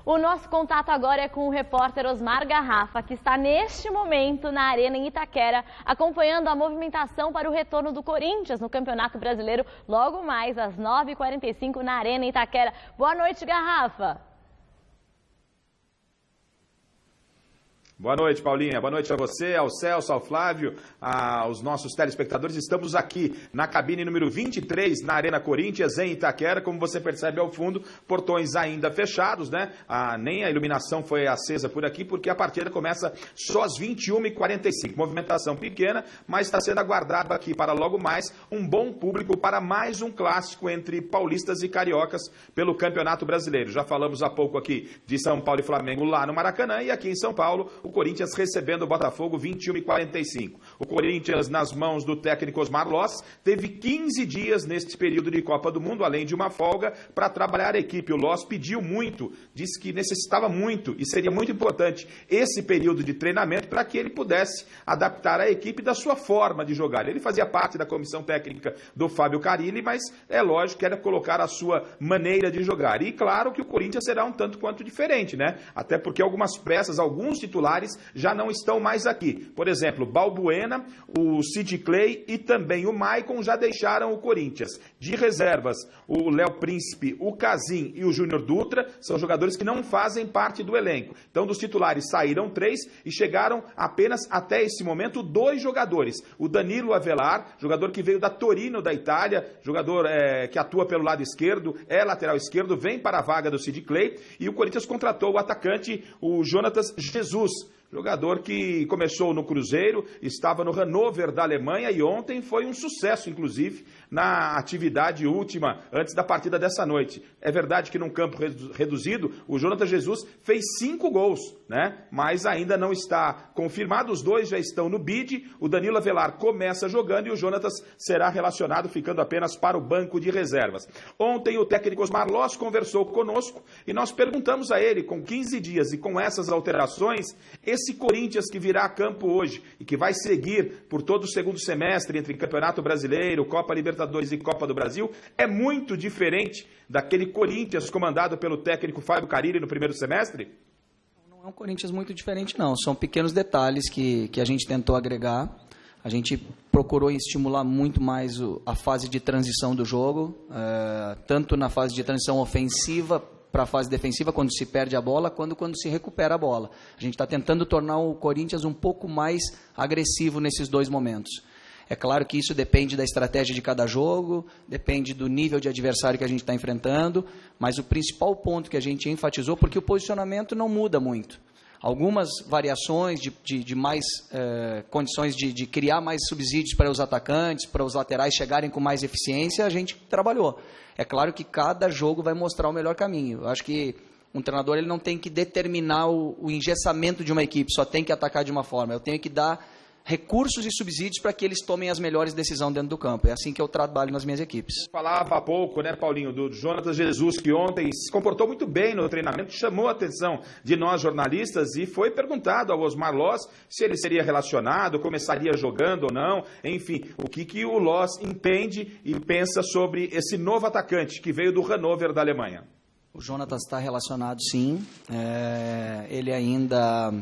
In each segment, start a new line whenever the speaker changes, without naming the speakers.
O nosso contato agora é com o repórter Osmar Garrafa, que está neste momento na Arena em Itaquera, acompanhando a movimentação para o retorno do Corinthians no Campeonato Brasileiro, logo mais às 9h45 na Arena em Itaquera. Boa noite, Garrafa.
Boa noite, Paulinha. Boa noite a você, ao Celso, ao Flávio, aos nossos telespectadores. Estamos aqui na cabine número 23, na Arena Corinthians, em Itaquera. Como você percebe ao fundo, portões ainda fechados, né? Nem a iluminação foi acesa por aqui, porque a partida começa só às 21h45. Movimentação pequena, mas está sendo aguardado aqui para logo mais um bom público para mais um clássico entre paulistas e cariocas pelo Campeonato Brasileiro. Já falamos há pouco aqui de São Paulo e Flamengo lá no Maracanã, e aqui em São Paulo, o Corinthians recebendo o Botafogo 21h45. O Corinthians, nas mãos do técnico Osmar Loss, teve 15 dias neste período de Copa do Mundo, além de uma folga, para trabalhar a equipe. O Loss pediu muito, disse que necessitava muito e seria muito importante esse período de treinamento para que ele pudesse adaptar a equipe da sua forma de jogar. Ele fazia parte da comissão técnica do Fábio Carille, mas é lógico que era colocar a sua maneira de jogar. E claro que o Corinthians será um tanto quanto diferente, né? Até porque algumas peças, alguns titulares já não estão mais aqui. Por exemplo, Balbuena, o Sid Clay e também o Maicon já deixaram o Corinthians. De reservas, o Léo Príncipe, o Casim e o Júnior Dutra são jogadores que não fazem parte do elenco. Então, dos titulares saíram 3 e chegaram apenas até esse momento 2 jogadores. O Danilo Avelar, jogador que veio da Torino, da Itália, jogador que atua pelo lado esquerdo, é lateral esquerdo, vem para a vaga do Sid Clay, e o Corinthians contratou o atacante, o Jonatas Jesus, jogador que começou no Cruzeiro, estava no Hannover da Alemanha e ontem foi um sucesso, inclusive, na atividade última, antes da partida dessa noite. É verdade que num campo reduzido, o Jonatas Jesus fez 5 gols, né? Mas ainda não está confirmado, os dois já estão no bid, o Danilo Avelar começa jogando e o Jonatas será relacionado, ficando apenas para o banco de reservas. Ontem o técnico Osmar Loss conversou conosco e nós perguntamos a ele, com 15 dias e com essas alterações, esse Corinthians que virá a campo hoje e que vai seguir por todo o segundo semestre entre Campeonato Brasileiro, Copa Libertadores e Copa do Brasil, é muito diferente daquele Corinthians comandado pelo técnico Fábio Carille no primeiro semestre?
Não é um Corinthians muito diferente, não. São pequenos detalhes que a gente tentou agregar. A gente procurou estimular muito mais a fase de transição do jogo, tanto na fase de transição ofensiva para a fase defensiva, quando se perde a bola, quando se recupera a bola. A gente está tentando tornar o Corinthians um pouco mais agressivo nesses 2 momentos. É claro que isso depende da estratégia de cada jogo, depende do nível de adversário que a gente está enfrentando, mas o principal ponto que a gente enfatizou, porque o posicionamento não muda muito. Algumas variações de mais condições de criar mais subsídios para os atacantes, para os laterais chegarem com mais eficiência, a gente trabalhou. É claro que cada jogo vai mostrar o melhor caminho. Eu acho que um treinador ele não tem que determinar o engessamento de uma equipe, só tem que atacar de uma forma. Eu tenho que dar recursos e subsídios para que eles tomem as melhores decisões dentro do campo. É assim que eu trabalho nas minhas equipes.
Falava há pouco, né, Paulinho, do Jonatas Jesus, que ontem se comportou muito bem no treinamento, chamou a atenção de nós jornalistas e foi perguntado ao Osmar Loss se ele seria relacionado, começaria jogando ou não, enfim, o que o Loss entende e pensa sobre esse novo atacante que veio do Hannover da Alemanha.
O Jonatas está relacionado, sim. Ele ainda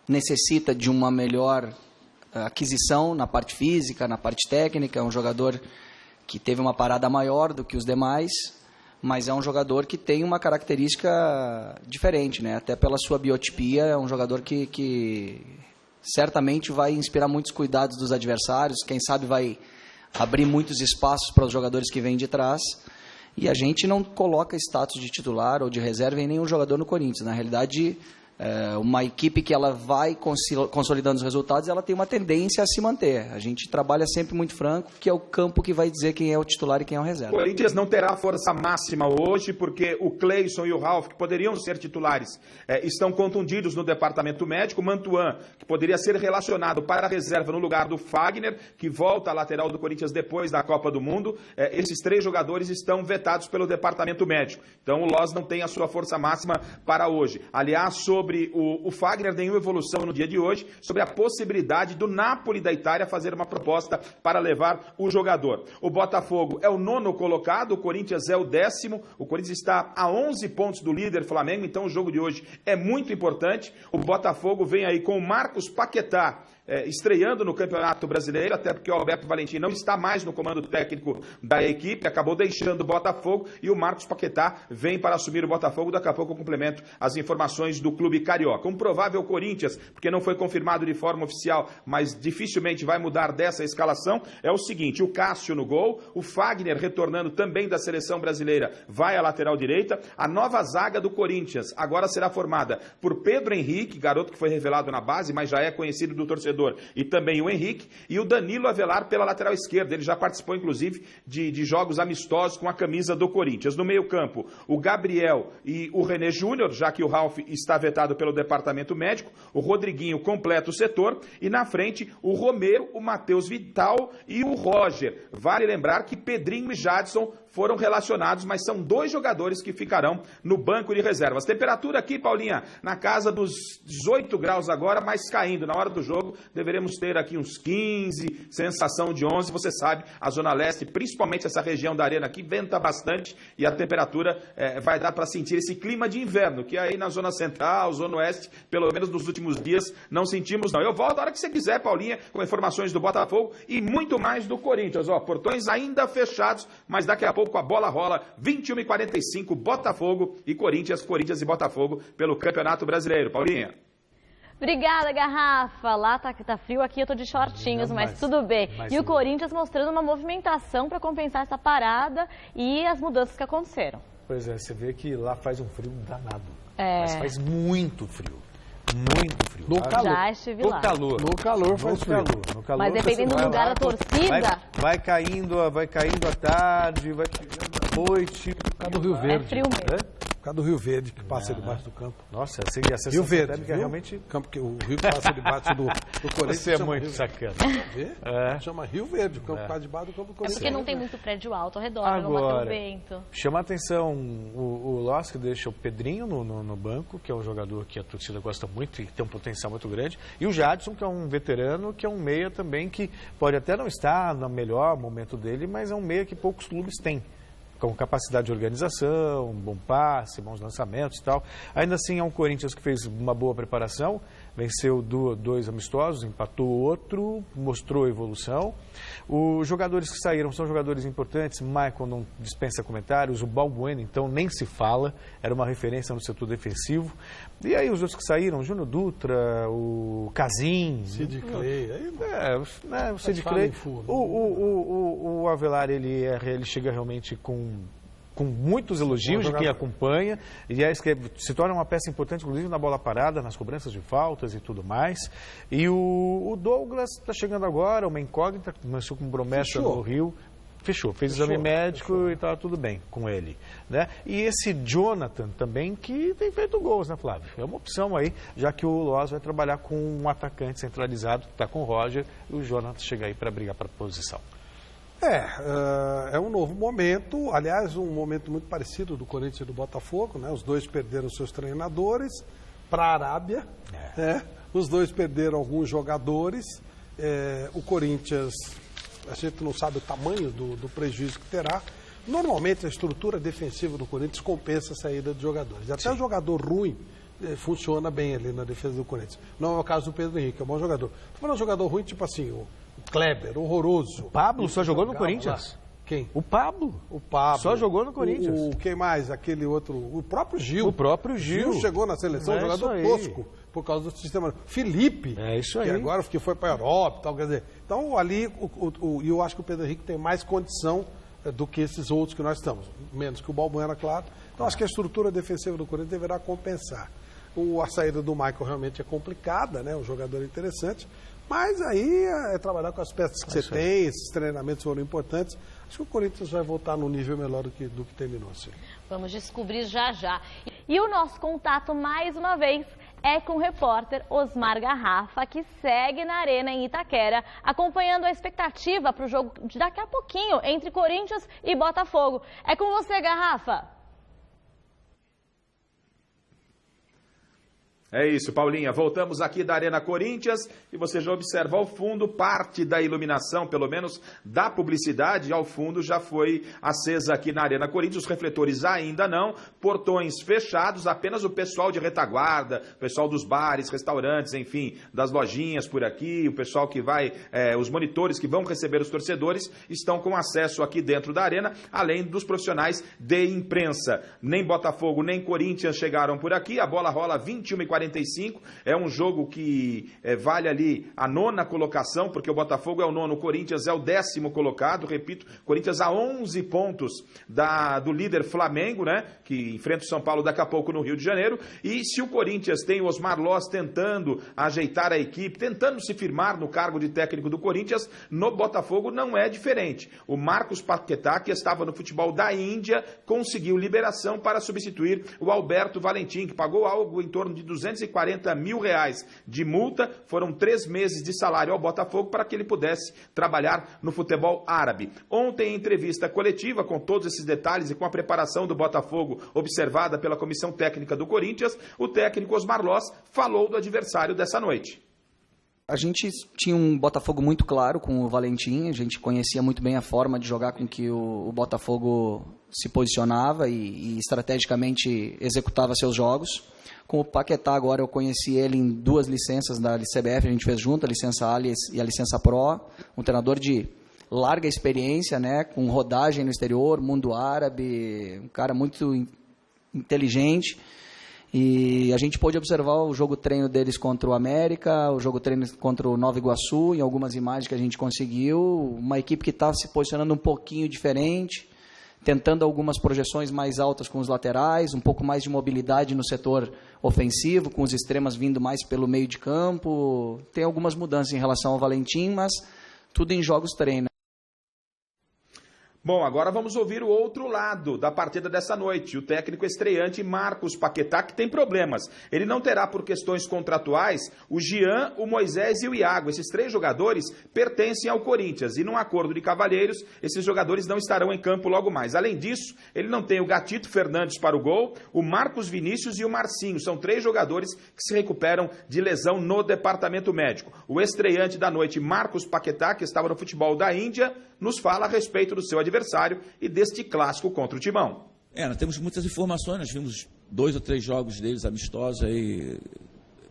necessita de uma melhor aquisição na parte física, na parte técnica. É um jogador que teve uma parada maior do que os demais, mas é um jogador que tem uma característica diferente, né? Até pela sua biotipia, é um jogador que certamente vai inspirar muitos cuidados dos adversários, quem sabe vai abrir muitos espaços para os jogadores que vêm de trás. E a gente não coloca status de titular ou de reserva em nenhum jogador no Corinthians. Na realidade, uma equipe que ela vai consolidando os resultados, ela tem uma tendência a se manter. A gente trabalha sempre muito franco, que é o campo que vai dizer quem é o titular e quem é o reserva.
O Corinthians não terá força máxima hoje, porque o Cleison e o Ralf, que poderiam ser titulares, estão contundidos no departamento médico. O Mantuan, que poderia ser relacionado para a reserva no lugar do Fagner, que volta à lateral do Corinthians depois da Copa do Mundo. Esses 3 jogadores estão vetados pelo departamento médico. Então o Loss não tem a sua força máxima para hoje. Aliás, sobre sobre o Fagner, nenhuma evolução no dia de hoje, sobre a possibilidade do Napoli da Itália fazer uma proposta para levar o jogador. O Botafogo é o 9º colocado, o Corinthians é o 10º, o Corinthians está a 11 pontos do líder Flamengo, então o jogo de hoje é muito importante. O Botafogo vem aí com o Marcos Paquetá, estreando no Campeonato Brasileiro, até porque o Alberto Valentim não está mais no comando técnico da equipe, acabou deixando o Botafogo e o Marcos Paquetá vem para assumir o Botafogo. Daqui a pouco eu complemento as informações do clube carioca. Um provável Corinthians, porque não foi confirmado de forma oficial, mas dificilmente vai mudar dessa escalação, é o seguinte: o Cássio no gol, o Fagner retornando também da seleção brasileira, vai à lateral direita. A nova zaga do Corinthians agora será formada por Pedro Henrique, garoto que foi revelado na base, mas já é conhecido do torcedor, e também o Henrique, e o Danilo Avelar pela lateral esquerda. Ele já participou, inclusive, de jogos amistosos com a camisa do Corinthians. No meio-campo, o Gabriel e o René Júnior, já que o Ralf está vetado pelo departamento médico. O Rodriguinho completa o setor, e na frente, o Romero, o Matheus Vital e o Roger. Vale lembrar que Pedrinho e Jadson foram relacionados, mas são 2 jogadores que ficarão no banco de reservas. Temperatura aqui, Paulinha, na casa dos 18 graus agora, mas caindo. Na hora do jogo, deveremos ter aqui uns 15, sensação de 11. Você sabe, a Zona Leste, principalmente essa região da Arena aqui, venta bastante e a temperatura vai dar para sentir esse clima de inverno, que aí na Zona Central, Zona Oeste, pelo menos nos últimos dias, não sentimos não. Eu volto a hora que você quiser, Paulinha, com informações do Botafogo e muito mais do Corinthians. Portões ainda fechados, mas daqui a pouco a bola rola, 21h45, Botafogo e Corinthians e Botafogo pelo Campeonato Brasileiro. Paulinha.
Obrigada, Garrafa. Lá tá frio, aqui eu tô de shortinhos, mas tudo bem. E o Corinthians mostrando uma movimentação para compensar essa parada e as mudanças que aconteceram.
Pois é, você vê que lá faz um frio danado. Mas faz muito frio. Muito frio.
No calor. Já estive lá.
No calor faz frio. No calor,
mas dependendo do lugar da torcida...
Vai caindo à tarde, vai chegando à noite. Por causa do Rio Verde.
É frio mesmo.
Por causa do Rio Verde, que passa debaixo do campo.
Nossa, a sensação
Rio Verde,
é realmente...
Campo que o rio que passa debaixo do Corinthians.
Você é muito sacana.
Chama Rio Verde, o campo que passa debaixo do campo do Corinthians.
É porque não tem muito prédio alto ao redor, não bater o vento.
Chama a atenção o Loss, que deixa o Pedrinho no banco, que é um jogador que a torcida gosta muito e tem um potencial muito grande. E o Jadson, que é um veterano, que é um meia também, que pode até não estar no melhor momento dele, mas é um meia que poucos clubes têm, com capacidade de organização, bom passe, bons lançamentos e tal. Ainda assim, é um Corinthians que fez uma boa preparação, venceu 2 amistosos, empatou outro, mostrou evolução. Os jogadores que saíram são jogadores importantes. Michael não dispensa comentários, o Balbuena, então, nem se fala, era uma referência no setor defensivo. E aí os outros que saíram, o Júnior Dutra, o Casim...
Sid Clay.
O Sid Clay. O Avelar, ele chega realmente com muitos elogios de quem acompanha, e se torna uma peça importante, inclusive na bola parada, nas cobranças de faltas e tudo mais. E o Douglas está chegando agora, uma incógnita, começou com promessa no Rio. Fechou, fez exame médico e está tudo bem com ele, né? E esse Jonathan também, que tem feito gols, né, Flávio? É uma opção aí, já que o Loas vai trabalhar com um atacante centralizado, que está com o Roger, e o Jonathan chega aí para brigar para a posição.
É um novo momento, aliás, um momento muito parecido do Corinthians e do Botafogo, né? Os dois perderam seus treinadores para a Arábia, os dois perderam alguns jogadores, o Corinthians, a gente não sabe o tamanho do prejuízo que terá. Normalmente a estrutura defensiva do Corinthians compensa a saída de jogadores, até o jogador ruim funciona bem ali na defesa do Corinthians. Não é o caso do Pedro Henrique, é um bom jogador. Estou falando de um jogador ruim, tipo assim, o Kleber, horroroso.
O Pablo só jogou no Corinthians?
Lá. Quem?
O Pablo.
Só
jogou no Corinthians.
Quem mais? Aquele outro... O próprio Gil.
O próprio Gil.
Chegou na seleção, jogador tosco, por causa do sistema. Felipe.
É isso aí.
Que agora foi para a Europa e tal, quer dizer. Então, ali, eu acho que o Pedro Henrique tem mais condição do que esses outros que nós estamos. Menos que o Balbuena, claro. Então, acho que a estrutura defensiva do Corinthians deverá compensar. A saída do Michael realmente é complicada, né? Um jogador interessante. Mas aí é trabalhar com as peças que você tem, esses treinamentos foram importantes. Acho que o Corinthians vai voltar num nível melhor do que terminou. Assim.
Vamos descobrir já já. E o nosso contato, mais uma vez, é com o repórter Osmar Garrafa, que segue na Arena em Itaquera, acompanhando a expectativa para o jogo de daqui a pouquinho entre Corinthians e Botafogo. É com você, Garrafa.
É isso, Paulinha. Voltamos aqui da Arena Corinthians e você já observa ao fundo parte da iluminação, pelo menos da publicidade, ao fundo já foi acesa aqui na Arena Corinthians. Os refletores ainda não, portões fechados, apenas o pessoal de retaguarda, o pessoal dos bares, restaurantes, enfim, das lojinhas por aqui, o pessoal que vai, os monitores que vão receber os torcedores estão com acesso aqui dentro da arena, além dos profissionais de imprensa. Nem Botafogo, nem Corinthians chegaram por aqui, a bola rola 21h45, é um jogo que vale ali a 9ª colocação, porque o Botafogo é o 9º, o Corinthians é o 10º colocado, repito, Corinthians a 11 pontos do líder Flamengo, né, que enfrenta o São Paulo daqui a pouco no Rio de Janeiro, e se o Corinthians tem o Osmar Loss tentando ajeitar a equipe, tentando se firmar no cargo de técnico do Corinthians, no Botafogo não é diferente. O Marcos Paquetá, que estava no futebol da Índia, conseguiu liberação para substituir o Alberto Valentim, que pagou algo em torno de R$240 mil de multa, foram 3 meses de salário ao Botafogo para que ele pudesse trabalhar no futebol árabe. Ontem, em entrevista coletiva, com todos esses detalhes e com a preparação do Botafogo observada pela comissão técnica do Corinthians, o técnico Osmar Loss falou do adversário dessa noite.
A gente tinha um Botafogo muito claro com o Valentim, a gente conhecia muito bem a forma de jogar com que o Botafogo se posicionava e estrategicamente executava seus jogos. Com o Paquetá agora eu conheci ele em 2 licenças da CBF, a gente fez junto, a licença A e a licença Pro, um treinador de larga experiência, né, com rodagem no exterior, mundo árabe, um cara muito inteligente. E a gente pôde observar o jogo treino deles contra o América, o jogo treino contra o Nova Iguaçu, em algumas imagens que a gente conseguiu, uma equipe que está se posicionando um pouquinho diferente, tentando algumas projeções mais altas com os laterais, um pouco mais de mobilidade no setor ofensivo, com os extremas vindo mais pelo meio de campo. Tem algumas mudanças em relação ao Valentim, mas tudo em jogos treino.
Bom, agora vamos ouvir o outro lado da partida dessa noite. O técnico estreante Marcos Paquetá, que tem problemas. Ele não terá, por questões contratuais, o Jean, o Moisés e o Iago. Esses 3 jogadores pertencem ao Corinthians. E num acordo de cavalheiros, esses jogadores não estarão em campo logo mais. Além disso, ele não tem o Gatito Fernandes para o gol, o Marcos Vinícius e o Marcinho. São 3 jogadores que se recuperam de lesão no departamento médico. O estreante da noite, Marcos Paquetá, que estava no futebol da Índia, nos fala a respeito do seu adversário e deste clássico contra o Timão.
Nós temos muitas informações, nós vimos 2 ou 3 jogos deles amistosos aí,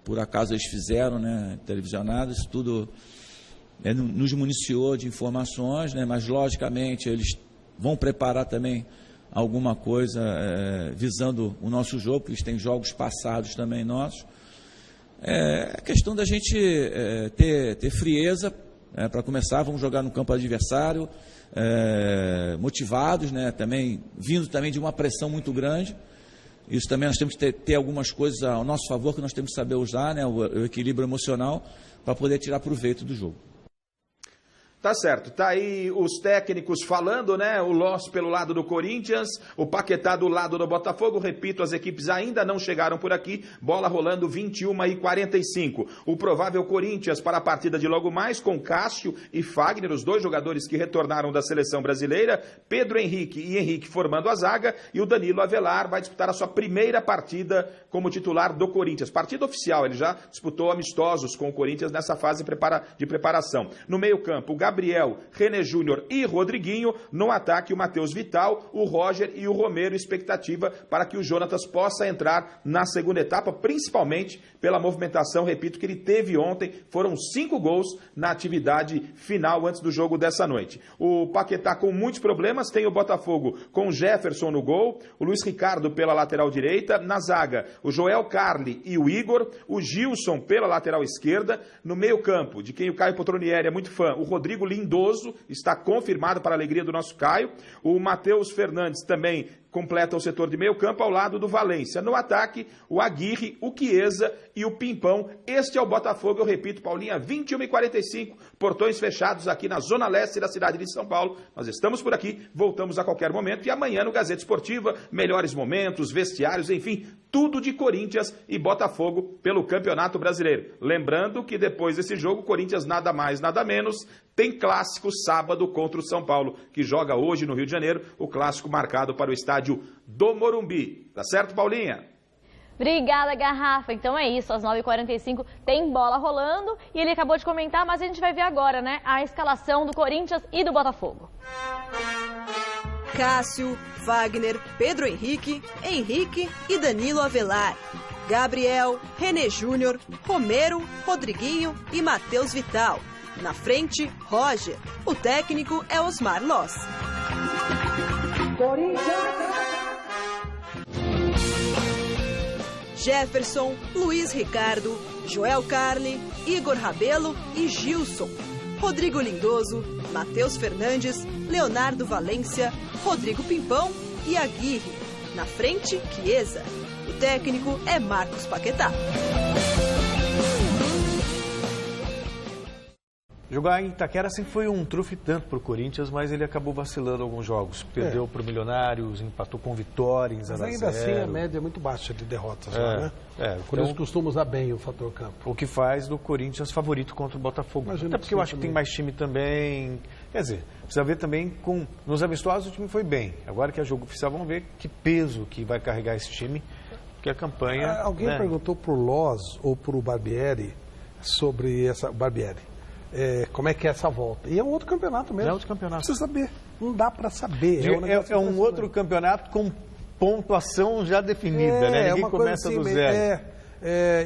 por acaso eles fizeram, né, televisionados, tudo nos municiou de informações, né, mas logicamente eles vão preparar também alguma coisa visando o nosso jogo, porque eles têm jogos passados também nossos. É questão da gente ter frieza. Para começar, vamos jogar no campo adversário, motivados, né, também, vindo também de uma pressão muito grande. Isso também nós temos que ter algumas coisas ao nosso favor que nós temos que saber usar, né, o equilíbrio emocional, para poder tirar proveito do jogo.
Tá certo, tá aí os técnicos falando, né? O Loss pelo lado do Corinthians, o Paquetá do lado do Botafogo. Repito, as equipes ainda não chegaram por aqui. Bola rolando 21h45. O provável Corinthians para a partida de logo mais, com Cássio e Fagner, os 2 jogadores que retornaram da seleção brasileira. Pedro Henrique e Henrique formando a zaga. E o Danilo Avelar vai disputar a sua primeira partida como titular do Corinthians. Partida oficial, ele já disputou amistosos com o Corinthians nessa fase de preparação. No meio-campo, o Gabriel, René Júnior e Rodriguinho. No ataque, o Matheus Vital, o Roger e o Romero. Expectativa para que o Jonatas possa entrar na segunda etapa, principalmente pela movimentação, repito, que ele teve ontem. Foram 5 gols na atividade final antes do jogo dessa noite. O Paquetá com muitos problemas, tem o Botafogo com o Jefferson no gol, o Luiz Ricardo pela lateral direita, na zaga o Joel Carli e o Igor, o Gilson pela lateral esquerda, no meio campo, de quem o Caio Potronieri é muito fã, o Rodrigo Lindoso, está confirmado para a alegria do nosso Caio, o Matheus Fernandes também completa o setor de meio campo ao lado do Valência. No ataque, o Aguirre, o Chiesa e o Pimpão. Este é o Botafogo, eu repito, Paulinha, 21h45, portões fechados aqui na zona leste da cidade de São Paulo. Nós estamos por aqui, voltamos a qualquer momento e amanhã no Gazeta Esportiva, melhores momentos, vestiários, enfim, tudo de Corinthians e Botafogo pelo Campeonato Brasileiro. Lembrando que depois desse jogo, Corinthians nada mais, nada menos, tem clássico sábado contra o São Paulo, que joga hoje no Rio de Janeiro, o clássico marcado para o estádio do Morumbi. Tá certo, Paulinha?
Obrigada, Garrafa. Então é isso, às 9h45 tem bola rolando e ele acabou de comentar, mas a gente vai ver agora, né, a escalação do Corinthians e do Botafogo.
Cássio, Wagner, Pedro Henrique e Danilo Avelar. Gabriel, René Júnior, Romero, Rodriguinho e Matheus Vital. Na frente, Roger. O técnico é Osmar Loss. Jefferson, Luiz Ricardo, Joel Carli, Igor Rabelo e Gilson. Rodrigo Lindoso, Matheus Fernandes, Leonardo Valência, Rodrigo Pimpão e Aguirre. Na frente, Chiesa. O técnico é Marcos Paquetá.
Jogar em Itaquera sempre foi um trunfo tanto para o Corinthians, mas ele acabou vacilando alguns jogos. Perdeu para o Milionários, empatou com Vitória em 0-0.
Mas ainda assim a média é muito baixa de derrotas, né? Por isso costuma usar bem o fator campo.
O que faz do Corinthians favorito contra o Botafogo.
Imagina,
até porque eu acho que tem mais time também. Quer dizer, precisa ver também nos amistosos o time foi bem. Agora que é jogo oficial, vamos ver que peso que vai carregar esse time, porque a campanha...
Alguém perguntou para o Loz ou para o Barbieri sobre essa... Barbieri. Como é que é essa volta. E é um outro campeonato mesmo.
É outro campeonato.
Precisa saber. Não dá para saber.
É um outro campeonato com pontuação já definida, né? Ninguém começa do zero.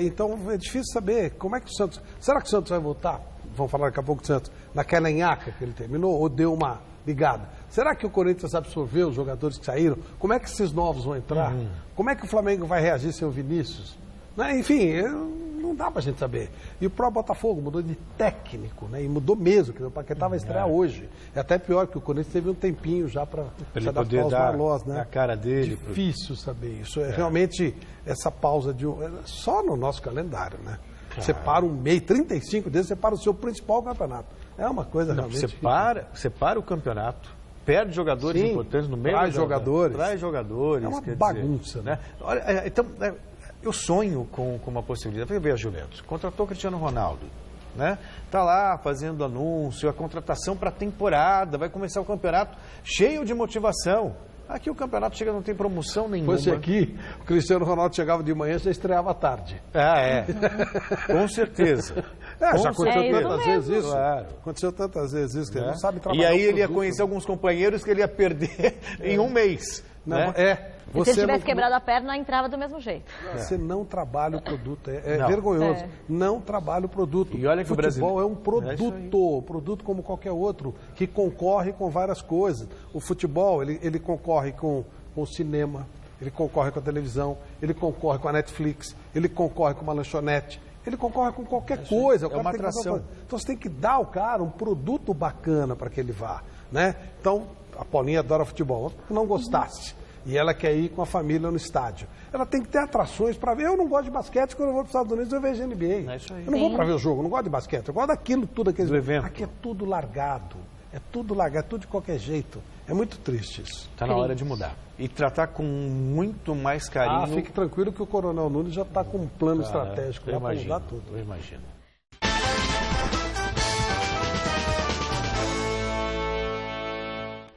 Então é difícil saber como é que o Santos... Será que o Santos vai voltar? Vamos falar daqui a pouco do Santos. Naquela enhaca que ele terminou ou deu uma ligada? Será que o Corinthians absorveu os jogadores que saíram? Como é que esses novos vão entrar? Como é que o Flamengo vai reagir sem o Vinícius? Enfim... Não dá pra gente saber. E o próprio Botafogo mudou de técnico, né? E mudou mesmo, que o Paquetá vai estrear hoje. É até pior que o Corinthians teve um tempinho já para se adaptar aos Marlós, né?
A cara dele.
Difícil saber isso. Realmente essa pausa de só no nosso calendário, né? Claro. Você para um mês, 35 dias, você para o seu principal campeonato. É uma coisa realmente...
Você para o campeonato, perde jogadores importantes no meio.
Traz jogadores.
Traz jogadores.
É uma bagunça, né?
Olha, então... Eu sonho com uma possibilidade. Ver a Juventus. Contratou o Cristiano Ronaldo. Né? Tá lá fazendo anúncio, a contratação para a temporada. Vai começar o campeonato cheio de motivação. Aqui o campeonato chega, não tem promoção nenhuma.
Fosse aqui, o Cristiano Ronaldo chegava de manhã e já estreava à tarde.
Com certeza.
Já aconteceu tantas vezes isso.
Claro.
Aconteceu tantas vezes isso, que ele não sabe trabalhar.
E aí ele ia conhecer alguns companheiros que ele ia perder em um mês.
Se ele tivesse quebrado a perna, entrava do mesmo jeito.
Você não trabalha o produto. É vergonhoso. Não trabalha o produto.
E olha que
o futebol é um produto. Produto como qualquer outro, que concorre com várias coisas. O futebol, ele concorre com o cinema, ele concorre com a televisão, ele concorre com a Netflix, ele concorre com uma lanchonete. Ele concorre com qualquer coisa.
É uma atração.
Então você tem que dar ao cara um produto bacana para que ele vá. Né? Então, a Paulinha adora futebol. Não gostasse. E ela quer ir com a família no estádio. Ela tem que ter atrações para ver. Eu não gosto de basquete, quando eu vou para os Estados Unidos eu vejo NBA. Eu não vou para ver o jogo, eu não gosto de basquete. Eu gosto daquilo, tudo aquele
evento.
Aqui é tudo largado. É tudo de qualquer jeito. É muito triste isso.
Está na hora de mudar. E tratar com muito mais carinho.
Fique tranquilo que o Coronel Nunes já está com um plano estratégico lá para mudar tudo.
Eu imagino.